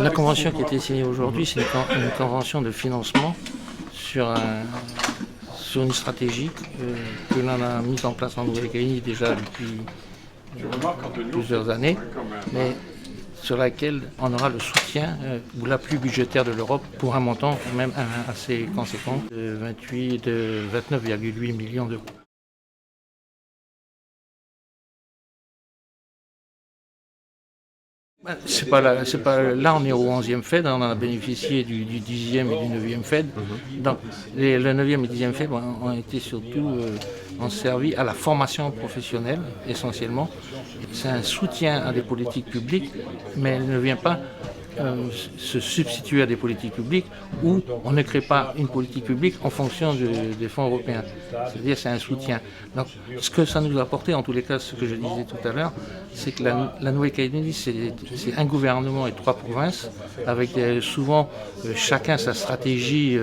La convention qui a été signée aujourd'hui, c'est une convention de financement sur, sur une stratégie que l'on a mise en place en Nouvelle-Calédonie déjà depuis plusieurs années, mais sur laquelle on aura le soutien ou l'appui budgétaire de l'Europe pour un montant quand même assez conséquent de 29,8 millions d'euros. Là, on est au 11e Fed, on a bénéficié du 10e et du 9e Fed. Donc, le 9e et 10e Fed ont été surtout ont servi à la formation professionnelle essentiellement. C'est un soutien à des politiques publiques, mais elle ne vient pas se substituer à des politiques publiques où on ne crée pas une politique publique en fonction des fonds européens. C'est-à-dire c'est un soutien. Donc ce que ça nous a apporté, en tous les cas, ce que je disais tout à l'heure, c'est que la Nouvelle-Calédonie, c'est un gouvernement et 3 provinces, avec souvent chacun sa stratégie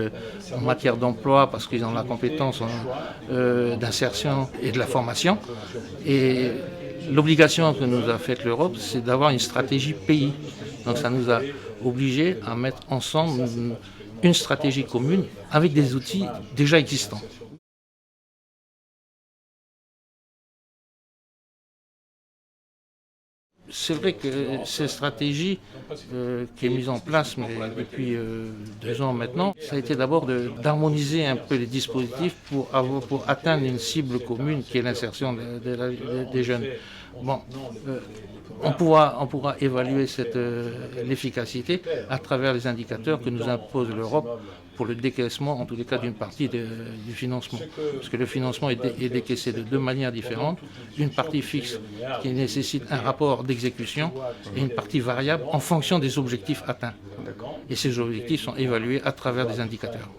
en matière d'emploi, parce qu'ils ont la compétence d'insertion et de la formation. Et l'obligation que nous a faite l'Europe, c'est d'avoir une stratégie pays. Donc ça nous a obligés à mettre ensemble une stratégie commune avec des outils déjà existants. C'est vrai que cette stratégie qui est mise en place depuis 2 ans maintenant, ça a été d'abord d'harmoniser un peu les dispositifs pour atteindre une cible commune qui est l'insertion des jeunes. Bon, on pourra évaluer l'efficacité à travers les indicateurs que nous impose l'Europe pour le décaissement, en tous les cas, d'une partie du financement. Parce que le financement est décaissé de 2 manières différentes. Une partie fixe qui nécessite un rapport d'exécution et une partie variable en fonction des objectifs atteints. Et ces objectifs sont évalués à travers des indicateurs.